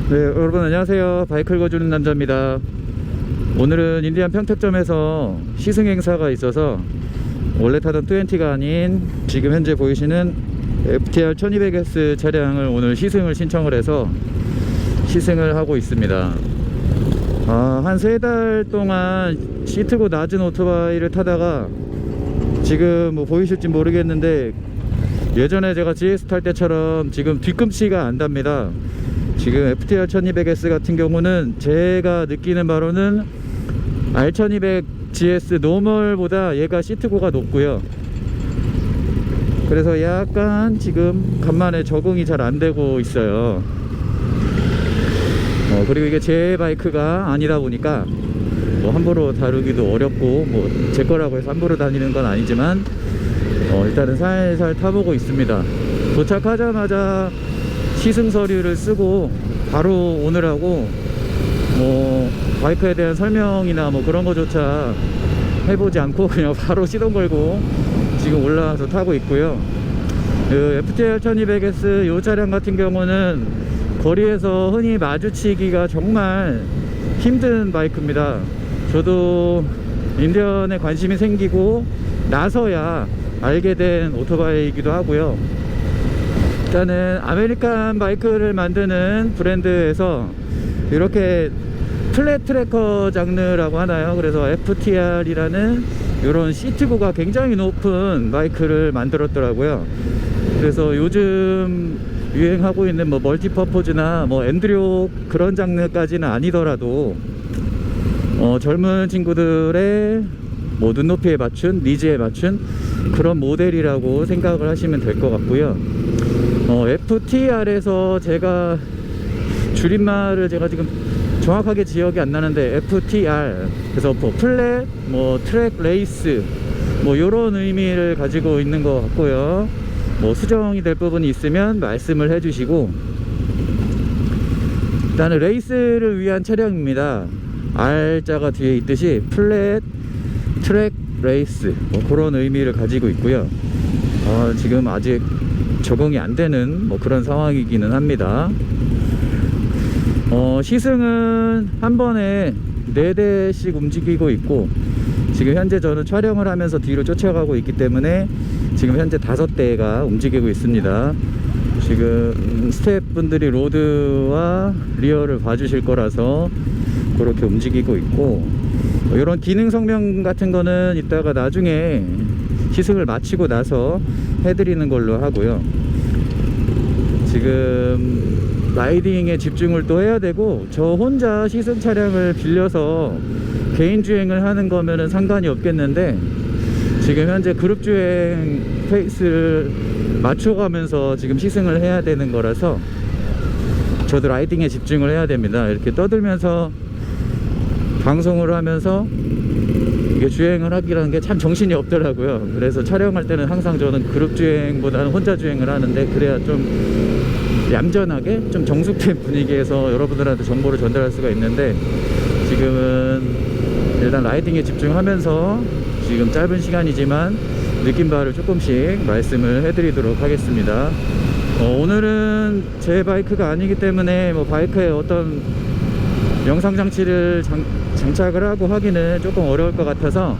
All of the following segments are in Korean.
네, 여러분 안녕하세요. 바이크를 거주는 남자입니다. 오늘은 인디안 평택점에서 시승 행사가 있어서 원래 타던 20가 아닌 지금 현재 보이시는 FTR 1200S 차량을 오늘 시승을 신청을 해서 시승을 하고 있습니다. 한 3달 동안 시트고 낮은 오토바이를 타다가 지금 뭐 보이실지 모르겠는데 예전에 제가 GS 탈 때처럼 지금 뒤꿈치가 안 답니다. 지금 FTR 1200S 같은 경우는 제가 느끼는 바로는 R1200 GS 노멀보다 얘가 시트고가 높고요. 그래서 약간 지금 간만에 적응이 잘 안 되고 있어요. 그리고 이게 제 바이크가 아니다 보니까 뭐 함부로 다루기도 어렵고 뭐 제 거라고 해서 함부로 다니는 건 아니지만 일단은 살살 타보고 있습니다. 도착하자마자 시승 서류를 쓰고 바로 오느라고 뭐 바이크에 대한 설명이나 뭐 그런 거조차 해보지 않고 그냥 바로 시동 걸고 지금 올라와서 타고 있고요. 그 FTR 1200S 이 차량 같은 경우는 거리에서 흔히 마주치기가 정말 힘든 바이크입니다. 저도 인디언에 관심이 생기고 나서야 알게 된 오토바이이기도 하고요. 일단은 아메리칸 바이크를 만드는 브랜드에서 이렇게 플랫 트래커 장르라고 하나요? 그래서 FTR이라는 이런 시트고가 굉장히 높은 바이크를 만들었더라고요. 그래서 요즘 유행하고 있는 뭐 멀티퍼포즈나 뭐 엔드로 그런 장르까지는 아니더라도 젊은 친구들의 뭐 눈높이에 맞춘, 니즈에 맞춘 그런 모델이라고 생각을 하시면 될 것 같고요. FTR에서 제가 줄임말을 제가 지금 정확하게 기억이 안 나는데 FTR 그래서 뭐 플랫, 뭐 트랙 레이스 뭐 요런 의미를 가지고 있는 것 같고요. 뭐 수정이 될 부분이 있으면 말씀을 해주시고, 일단은 레이스를 위한 차량입니다. R자가 뒤에 있듯이 플랫 트랙 레이스 뭐 그런 의미를 가지고 있고요. 지금 아직 적응이 안 되는 뭐 그런 상황이기는 합니다. 시승은 한 번에 4대씩 움직이고 있고, 지금 현재 저는 촬영을 하면서 뒤로 쫓아가고 있기 때문에 지금 현재 5대가 움직이고 있습니다. 지금 스태프분들이 로드와 리어를 봐주실 거라서 그렇게 움직이고 있고, 이런 기능 성명 같은 거는 이따가 나중에 시승을 마치고 나서 해드리는 걸로 하고요. 지금 라이딩에 집중을 또 해야 되고, 저 혼자 시승 차량을 빌려서 개인 주행을 하는 거면은 상관이 없겠는데 지금 현재 그룹 주행 페이스를 맞춰가면서 지금 시승을 해야 되는 거라서 저도 라이딩에 집중을 해야 됩니다. 이렇게 떠들면서 방송을 하면서 이게 주행을 하기라는 게 참 정신이 없더라고요. 그래서 촬영할 때는 항상 저는 그룹 주행보다는 혼자 주행을 하는데, 그래야 좀 얌전하게 좀 정숙된 분위기에서 여러분들한테 정보를 전달할 수가 있는데, 지금은 일단 라이딩에 집중하면서 지금 짧은 시간이지만 느낀 바를 조금씩 말씀을 해드리도록 하겠습니다. 오늘은 제 바이크가 아니기 때문에 뭐 바이크에 어떤 영상 장치를 장착을 하고 하기는 조금 어려울 것 같아서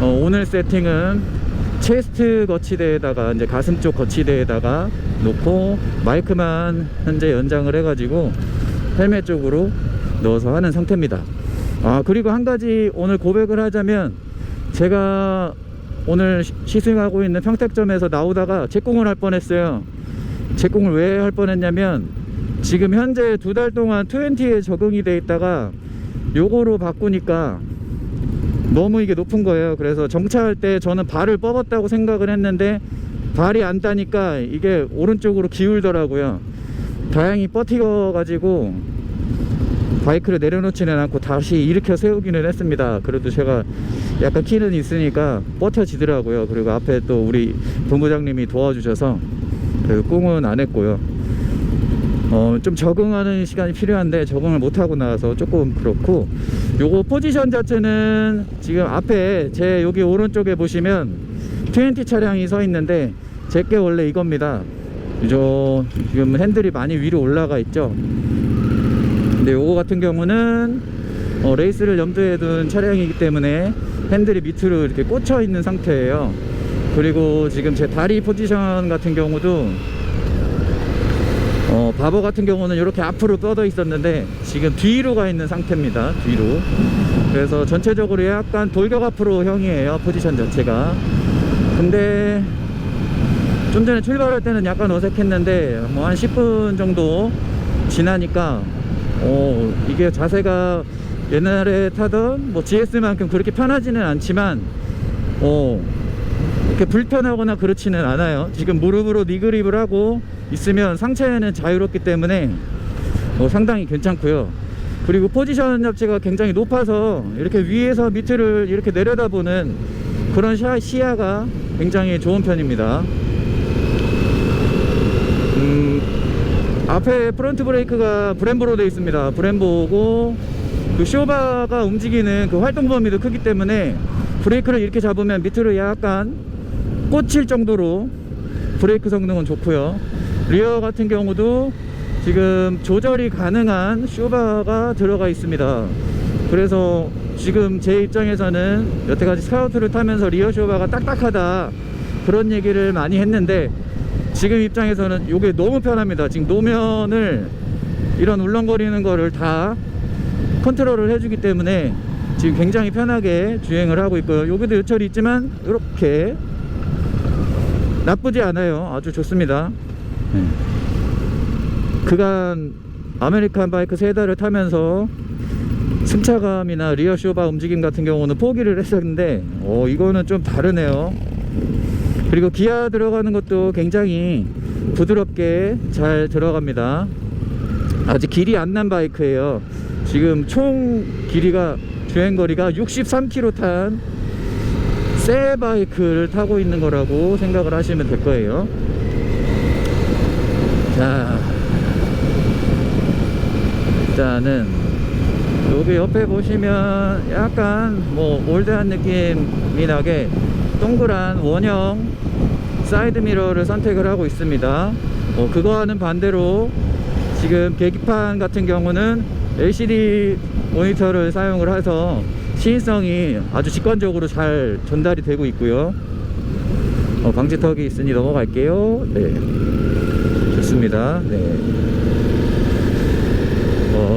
오늘 세팅은 체스트 거치대에다가 이제 가슴 쪽 거치대에다가 놓고 마이크만 현재 연장을 해가지고 헬멧 쪽으로 넣어서 하는 상태입니다. 그리고 한 가지 오늘 고백을 하자면, 제가 오늘 시승하고 있는 평택점에서 나오다가 제공을 할 뻔했어요. 제공을 왜 할 뻔했냐면, 지금 현재 2달 동안 20에 적응이 돼 있다가 요거로 바꾸니까 너무 이게 높은 거예요. 그래서 정차할 때 저는 발을 뻗었다고 생각을 했는데 발이 안 따니까 이게 오른쪽으로 기울더라고요. 다행히 버티고 가지고 바이크를 내려놓지는 않고 다시 일으켜 세우기는 했습니다. 그래도 제가 약간 키는 있으니까 버텨지더라고요. 그리고 앞에 또 우리 본부장님이 도와주셔서 그래도 꽁은 안 했고요. 좀 적응하는 시간이 필요한데 적응을 못하고 나와서 조금 그렇고, 요거 포지션 자체는 지금 앞에 제 여기 오른쪽에 보시면 20 차량이 서 있는데 제게 원래 이겁니다. 지금 핸들이 많이 위로 올라가 있죠. 근데 요거 같은 경우는 레이스를 염두에 둔 차량이기 때문에 핸들이 밑으로 이렇게 꽂혀 있는 상태예요. 그리고 지금 제 다리 포지션 같은 경우도 바보 같은 경우는 이렇게 앞으로 뻗어 있었는데 지금 뒤로 가 있는 상태입니다. 뒤로. 그래서 전체적으로 약간 돌격 앞으로 형이에요, 포지션 자체가. 근데 좀 전에 출발할 때는 약간 어색했는데 뭐 한 10분 정도 지나니까 이게 자세가 옛날에 타던 뭐 GS만큼 그렇게 편하지는 않지만 이렇게 불편하거나 그렇지는 않아요. 지금 무릎으로 니그립을 하고 있으면 상체는 자유롭기 때문에 상당히 괜찮고요. 그리고 포지션 자체가 굉장히 높아서 이렇게 위에서 밑을 이렇게 내려다보는 그런 시야가 굉장히 좋은 편입니다. 앞에 프론트 브레이크가 브렘보로 되어 있습니다. 브렘보고 그 쇼바가 움직이는 그 활동 범위도 크기 때문에 브레이크를 이렇게 잡으면 밑으로 약간 꽂힐 정도로 브레이크 성능은 좋고요. 리어 같은 경우도 지금 조절이 가능한 쇼바가 들어가 있습니다. 그래서 지금 제 입장에서는 여태까지 스카우트를 타면서 리어 쇼바가 딱딱하다 그런 얘기를 많이 했는데 지금 입장에서는 이게 너무 편합니다. 지금 노면을 이런 울렁거리는 거를 다 컨트롤을 해주기 때문에 지금 굉장히 편하게 주행을 하고 있고요. 여기도 요철이 있지만 이렇게 나쁘지 않아요. 아주 좋습니다. 그간 아메리칸 바이크 세 달을 타면서 승차감이나 리어 쇼바 움직임 같은 경우는 포기를 했었는데 이거는 좀 다르네요. 그리고 기아 들어가는 것도 굉장히 부드럽게 잘 들어갑니다. 아직 길이 안 난 바이크예요. 지금 총 길이가 주행거리가 63km 탄 새 바이크를 타고 있는 거라고 생각을 하시면 될 거예요. 자, 일단은 여기 옆에 보시면 약간 뭐 올드한 느낌이 나게 동그란 원형 사이드 미러를 선택을 하고 있습니다. 그거와는 반대로 지금 계기판 같은 경우는 LCD 모니터를 사용을 해서 시인성이 아주 직관적으로 잘 전달이 되고 있고요. 방지턱이 있으니 넘어갈게요. 네, 좋습니다. 네.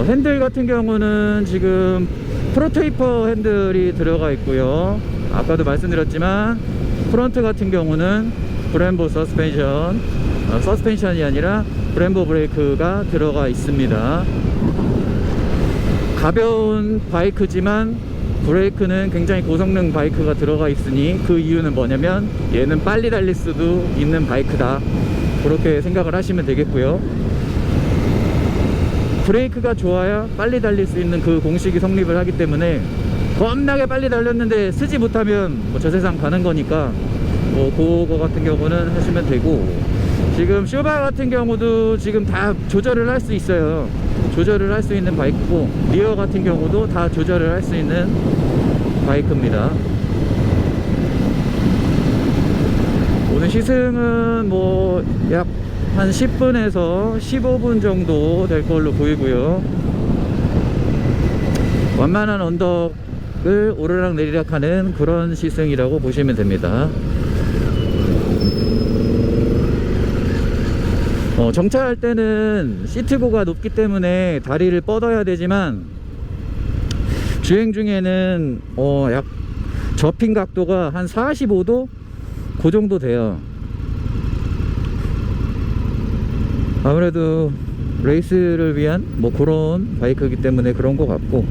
핸들 같은 경우는 지금 프로테이퍼 핸들이 들어가 있고요. 아까도 말씀드렸지만 프론트 같은 경우는 브렘보 서스펜션이 아니라 브렘보 브레이크가 들어가 있습니다. 가벼운 바이크지만 브레이크는 굉장히 고성능 바이크가 들어가 있으니 그 이유는 뭐냐면 얘는 빨리 달릴 수도 있는 바이크다, 그렇게 생각을 하시면 되겠고요. 브레이크가 좋아야 빨리 달릴 수 있는 그 공식이 성립을 하기 때문에 겁나게 빨리 달렸는데 쓰지 못하면 뭐 저 세상 가는 거니까 그거 같은 경우는 하시면 되고, 지금 쇼바 같은 경우도 지금 다 조절을 할 수 있어요. 조절을 할 수 있는 바이크고, 리어 같은 경우도 다 조절을 할 수 있는 바이크입니다. 오늘 시승은 뭐 약 한 10분에서 15분 정도 될 걸로 보이고요. 완만한 언덕을 오르락 내리락 하는 그런 시승이라고 보시면 됩니다. 정차할 때는 시트고가 높기 때문에 다리를 뻗어야 되지만 주행 중에는 약 접힌 각도가 한 45도 그 정도 돼요. 아무래도 레이스를 위한 뭐 그런 바이크이기 때문에 그런 것 같고,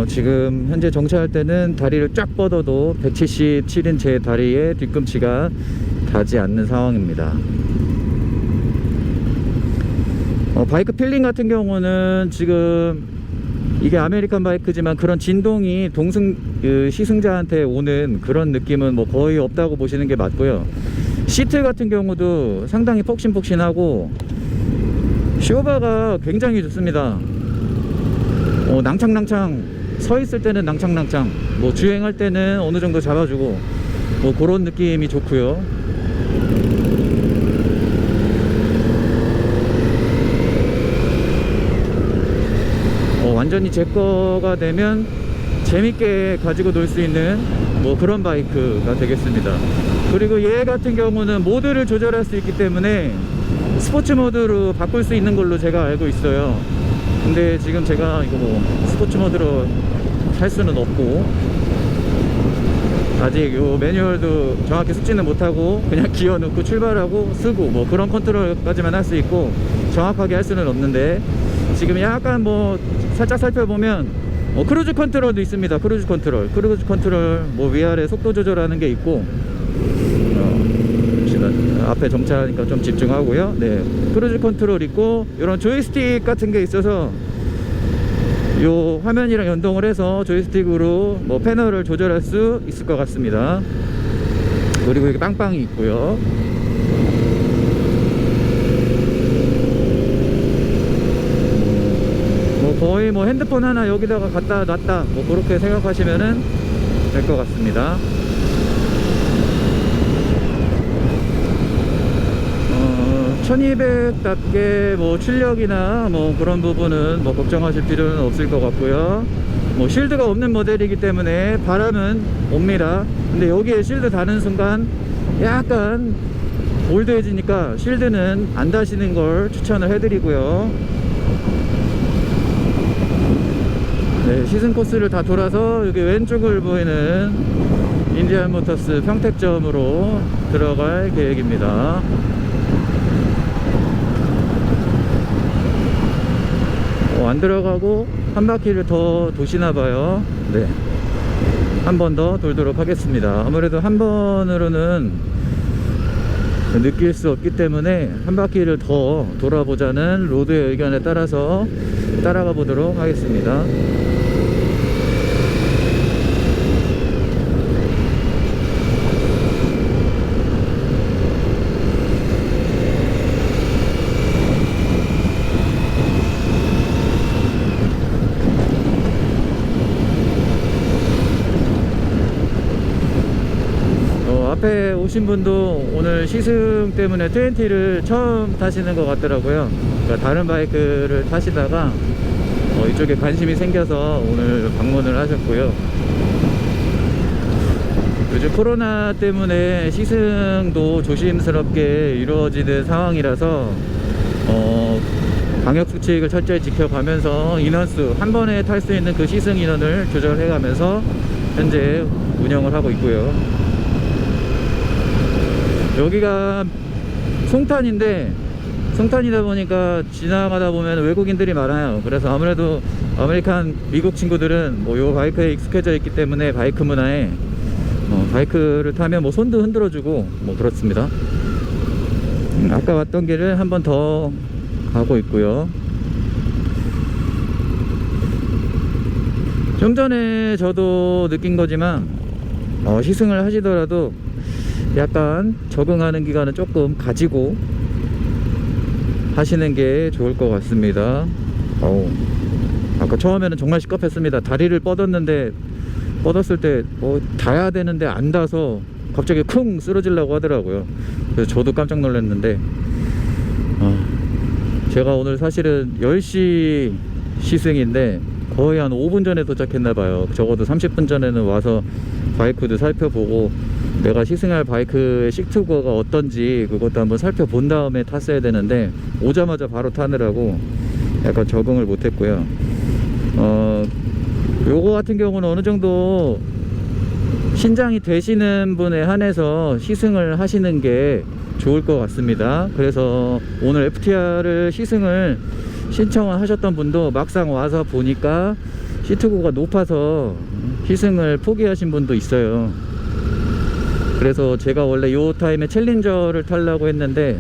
지금 현재 정차할 때는 다리를 쫙 뻗어도 177인 제 다리에 뒤꿈치가 닿지 않는 상황입니다. 바이크 필링 같은 경우는 지금 이게 아메리칸 바이크지만 그런 진동이 시승자한테 오는 그런 느낌은 뭐 거의 없다고 보시는 게 맞고요. 시트 같은 경우도 상당히 폭신폭신하고 쇼바가 굉장히 좋습니다. 낭창낭창 서 있을 때는 낭창낭창, 뭐 주행할 때는 어느 정도 잡아주고 뭐 그런 느낌이 좋고요. 완전히 제 거가 되면 재밌게 가지고 놀 수 있는 뭐 그런 바이크가 되겠습니다. 그리고 얘 같은 경우는 모드를 조절할 수 있기 때문에 스포츠 모드로 바꿀 수 있는 걸로 제가 알고 있어요. 근데 지금 제가 이거 뭐 스포츠 모드로 살 수는 없고, 아직 요 매뉴얼도 정확히 숙지는 못하고 그냥 기어 넣고 출발하고 쓰고 뭐 그런 컨트롤까지만 할 수 있고 정확하게 할 수는 없는데, 지금 약간 뭐 살짝 살펴보면 크루즈 컨트롤도 있습니다. 크루즈 컨트롤 뭐 위아래 속도 조절하는 게 있고, 잠시만 앞에 정차하니까 좀 집중하고요. 네, 크루즈 컨트롤 있고 이런 조이스틱 같은 게 있어서 요 화면이랑 연동을 해서 조이스틱으로 뭐 패널을 조절할 수 있을 것 같습니다. 그리고 여기 빵빵이 있고요. 뭐 거의 뭐 핸드폰 하나 여기다가 갖다 놨다 뭐 그렇게 생각하시면은 될 것 같습니다. 1200답게 뭐 출력이나 뭐 그런 부분은 뭐 걱정하실 필요는 없을 것 같고요. 뭐 실드가 없는 모델이기 때문에 바람은 옵니다. 근데 여기에 실드 다는 순간 약간 올드해지니까 실드는 안 다시는 걸 추천을 해드리고요. 네, 시승 코스를 다 돌아서 여기 왼쪽을 보이는 인디안모터스 평택점으로 들어갈 계획입니다. 안 들어가고 한 바퀴를 더 도시나봐요. 네, 한 번 더 돌도록 하겠습니다. 아무래도 한 번으로는 느낄 수 없기 때문에 한 바퀴를 더 돌아보자는 로드의 의견에 따라서 따라가 보도록 하겠습니다. 앞에 오신 분도 오늘 시승 때문에 20를 처음 타시는 것 같더라고요. 그러니까 다른 바이크를 타시다가 이쪽에 관심이 생겨서 오늘 방문을 하셨고요. 요즘 코로나 때문에 시승도 조심스럽게 이루어지는 상황이라서 방역수칙을 철저히 지켜가면서 인원수, 한 번에 탈 수 있는 그 시승 인원을 조절해 가면서 현재 운영을 하고 있고요. 여기가 송탄인데, 송탄이다 보니까 지나가다 보면 외국인들이 많아요. 그래서 아무래도 아메리칸 미국 친구들은 뭐 요 바이크에 익숙해져 있기 때문에 바이크 문화에 바이크를 타면 뭐 손도 흔들어주고 뭐 그렇습니다. 아까 왔던 길을 한 번 더 가고 있고요. 좀 전에 저도 느낀 거지만 시승을 하시더라도 약간 적응하는 기간은 조금 가지고 하시는 게 좋을 것 같습니다. 아까 처음에는 정말 시겁했습니다. 다리를 뻗었는데, 뻗었을 때 닿아야 되는데 안 닿아서 갑자기 쿵 쓰러지려고 하더라고요. 그래서 저도 깜짝 놀랐는데, 제가 오늘 사실은 10시 시승인데 거의 한 5분 전에 도착했나봐요. 적어도 30분 전에는 와서 바이크도 살펴보고 내가 시승할 바이크의 시트고가 어떤지 그것도 한번 살펴본 다음에 탔어야 되는데, 오자마자 바로 타느라고 약간 적응을 못했고요. 요거 같은 경우는 어느 정도 신장이 되시는 분에 한해서 시승을 하시는 게 좋을 것 같습니다. 그래서 오늘 FTR을 시승을 신청을 하셨던 분도 막상 와서 보니까 시트고가 높아서 시승을 포기하신 분도 있어요. 그래서 제가 원래 요 타임에 챌린저를 타려고 했는데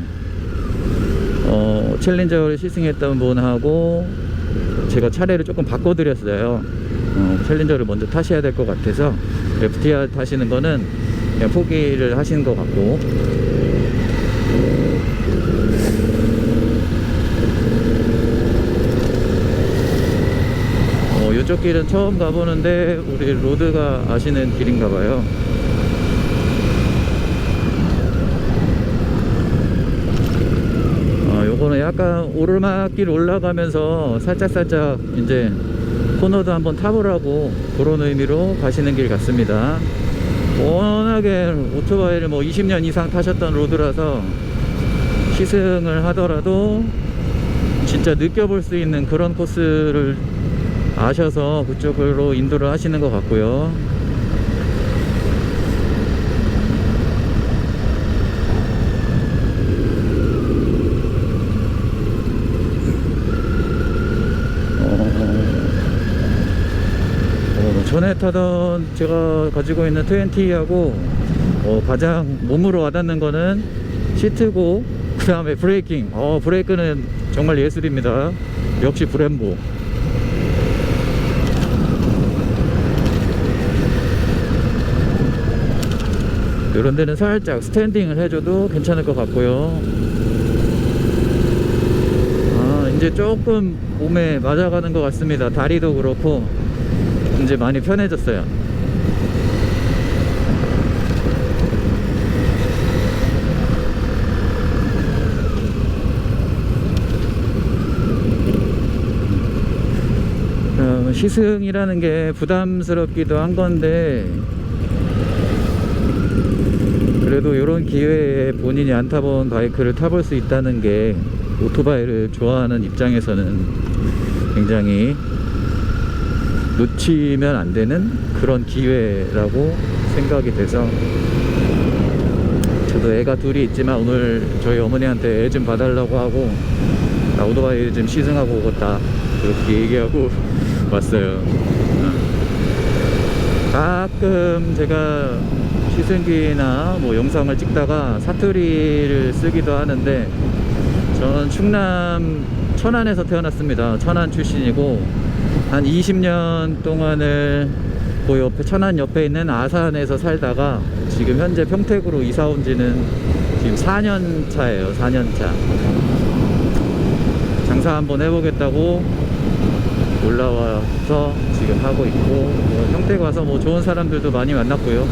챌린저를 시승했던 분하고 제가 차례를 조금 바꿔드렸어요. 챌린저를 먼저 타셔야 될 것 같아서 FTR 타시는 거는 그냥 포기를 하시는 것 같고, 이쪽 길은 처음 가보는데 우리 로드가 아시는 길인가 봐요. 요거는 약간 오르막길 올라가면서 살짝살짝 이제 코너도 한번 타보라고 그런 의미로 가시는 길 같습니다. 워낙에 오토바이를 뭐 20년 이상 타셨던 로드라서 시승을 하더라도 진짜 느껴볼 수 있는 그런 코스를 아셔서 그쪽으로 인도를 하시는 것 같고요. 전에 타던 제가 가지고 있는 20하고 가장 몸으로 와닿는 거는 시트고, 그 다음에 브레이킹. 브레이크는 정말 예술입니다. 역시 브렘보. 이런 데는 살짝 스탠딩을 해줘도 괜찮을 것 같고요. 이제 조금 몸에 맞아가는 것 같습니다. 다리도 그렇고 이제 많이 편해졌어요. 시승이라는 게 부담스럽기도 한 건데, 그래도 이런 기회에 본인이 안 타본 바이크를 타볼 수 있다는 게 오토바이를 좋아하는 입장에서는 굉장히 놓치면 안 되는 그런 기회라고 생각이 돼서, 저도 애가 둘이 있지만 오늘 저희 어머니한테 애 좀 봐달라고 하고 나 오토바이 좀 시승하고 오겠다 그렇게 얘기하고 왔어요. 가끔 제가 시승기나 뭐 영상을 찍다가 사투리를 쓰기도 하는데, 저는 충남 천안에서 태어났습니다. 천안 출신이고 한 20년 동안을 그 옆에, 천안 옆에 있는 아산에서 살다가 지금 현재 평택으로 이사 온 지는 지금 4년 차예요. 4년 차. 장사 한번 해보겠다고 올라와서 지금 하고 있고, 평택 와서 뭐 좋은 사람들도 많이 만났고요.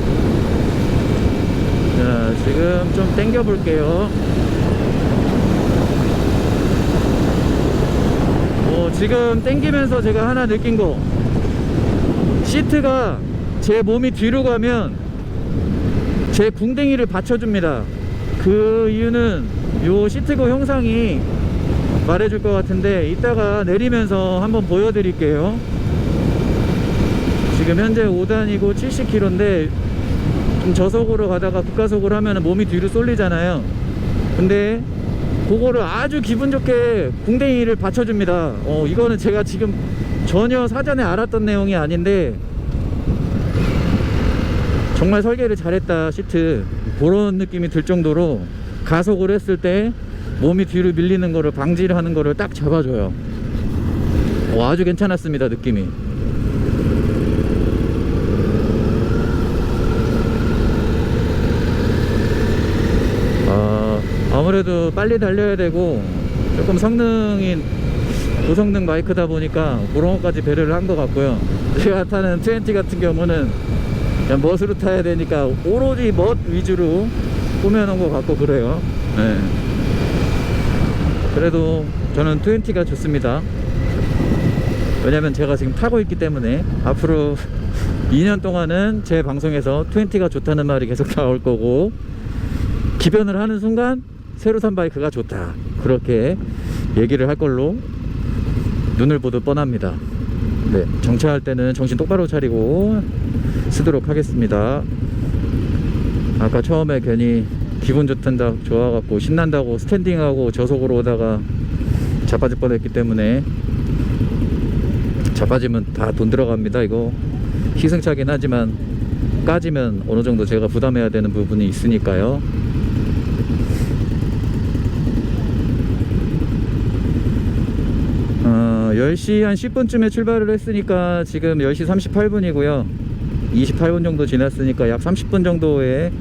자, 지금 좀 당겨 볼게요. 지금 당기면서 제가 하나 느낀 거, 시트가 제 몸이 뒤로 가면 제 궁뎅이를 받쳐줍니다. 그 이유는 요 시트고 형상이 말해줄 것 같은데, 이따가 내리면서 한번 보여드릴게요. 지금 현재 5단이고 70km인데 좀 저속으로 가다가 급가속으로 하면 몸이 뒤로 쏠리잖아요. 근데 그거를 아주 기분 좋게 궁뎅이를 받쳐줍니다. 이거는 제가 지금 전혀 사전에 알았던 내용이 아닌데 정말 설계를 잘했다 시트, 그런 느낌이 들 정도로 가속을 했을 때 몸이 뒤로 밀리는 거를 방지를 하는 거를 딱 잡아줘요. 아주 괜찮았습니다. 느낌이. 아무래도 빨리 달려야 되고 조금 성능이 고성능 바이크다 보니까 그런 것까지 배려를 한 것 같고요. 제가 타는 20 같은 경우는 그냥 멋으로 타야 되니까 오로지 멋 위주로 꾸며놓은 것 같고 그래요. 네. 그래도 저는 20가 좋습니다. 왜냐면 제가 지금 타고 있기 때문에 앞으로 2년 동안은 제 방송에서 20가 좋다는 말이 계속 나올 거고, 기변을 하는 순간 새로 산 바이크가 좋다 그렇게 얘기를 할 걸로 눈을 보듯 뻔합니다. 네, 정차할 때는 정신 똑바로 차리고 쓰도록 하겠습니다. 아까 처음에 괜히 기분 좋단다, 좋아갖고 신난다고 스탠딩하고 저속으로 오다가 자빠질 뻔했기 때문에, 자빠지면 다 돈 들어갑니다. 이거 희생차긴 하지만 까지면 어느 정도 제가 부담해야 되는 부분이 있으니까요. 10시 한 10분쯤에 출발을 했으니까 지금 10시 38분이고요 28분 정도 지났으니까 약 30분 정도의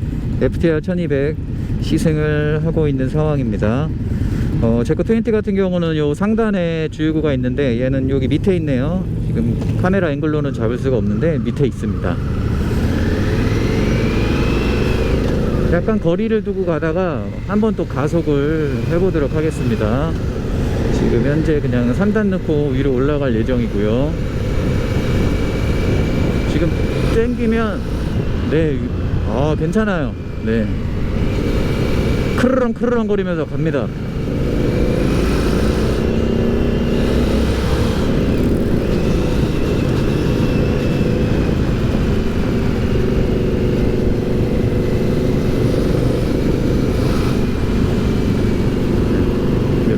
FTR 1200 시승을 하고 있는 상황입니다. 제거 20 같은 경우는 요 상단에 주유구가 있는데 얘는 여기 밑에 있네요. 지금 카메라 앵글로는 잡을 수가 없는데 밑에 있습니다. 약간 거리를 두고 가다가 한번 또 가속을 해보도록 하겠습니다. 지금 현재 그냥 3단 넣고 위로 올라갈 예정이고요. 지금 땡기면 네, 괜찮아요. 네, 크르렁 크르렁 거리면서 갑니다.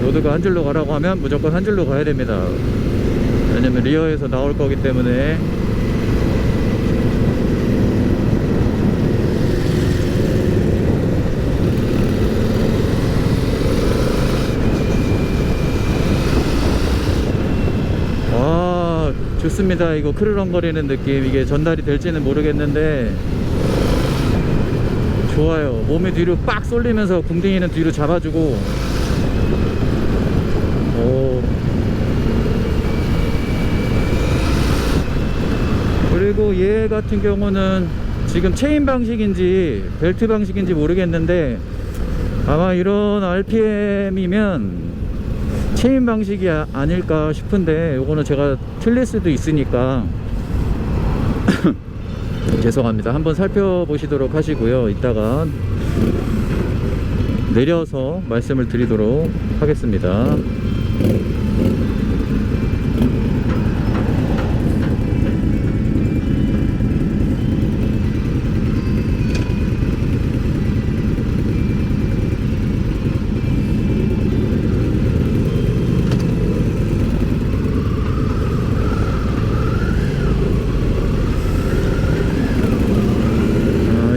로드가 한 줄로 가라고 하면 무조건 한 줄로 가야 됩니다. 왜냐면 리어에서 나올 거기 때문에. 좋습니다. 이거 크르렁거리는 느낌, 이게 전달이 될지는 모르겠는데 좋아요. 몸이 뒤로 빡 쏠리면서 궁둥이는 뒤로 잡아주고. 그리고 얘 같은 경우는 지금 체인 방식인지 벨트 방식인지 모르겠는데 아마 이런 RPM이면 체인 방식이 아닐까 싶은데, 요거는 제가 틀릴 수도 있으니까 죄송합니다. 한번 살펴보시도록 하시고요. 이따가 내려서 말씀을 드리도록 하겠습니다.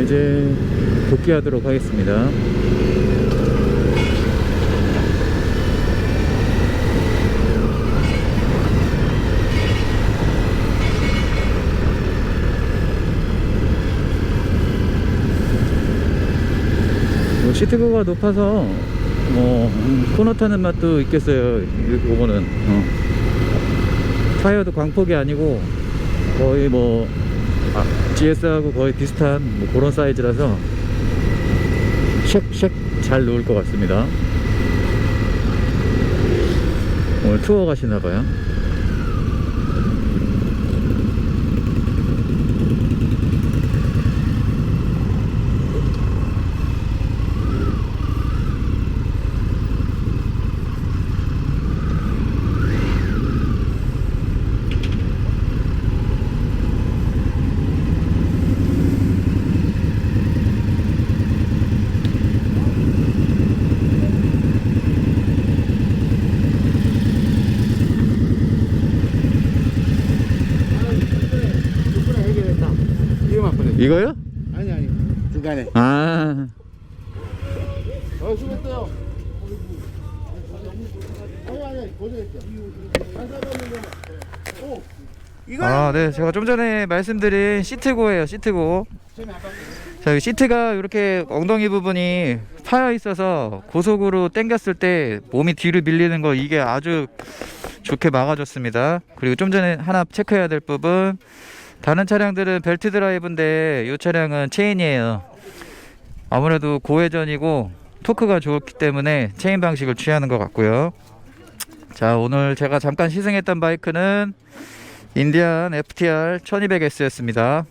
이제 복귀하도록 하겠습니다. 시트고가 높아서 코너 타는 맛도 있겠어요. 요거는 타이어도 광폭이 아니고 거의 GS하고 거의 비슷한 그런 사이즈라서 쉑쉑 잘 놓을 것 같습니다. 오늘 투어 가시나봐요. 이거요? 아니 중간에. 수고했어요. 아니 고생했죠. 네, 제가 좀 전에 말씀드린 시트고예요. 시트고. 자, 시트가 이렇게 엉덩이 부분이 파여 있어서 고속으로 당겼을 때 몸이 뒤로 밀리는 거, 이게 아주 좋게 막아줬습니다. 그리고 좀 전에 하나 체크해야 될 부분, 다른 차량들은 벨트 드라이브인데 이 차량은 체인이에요. 아무래도 고회전이고 토크가 좋기 때문에 체인 방식을 취하는 것 같고요. 자, 오늘 제가 잠깐 시승했던 바이크는 인디안 FTR 1200S였습니다.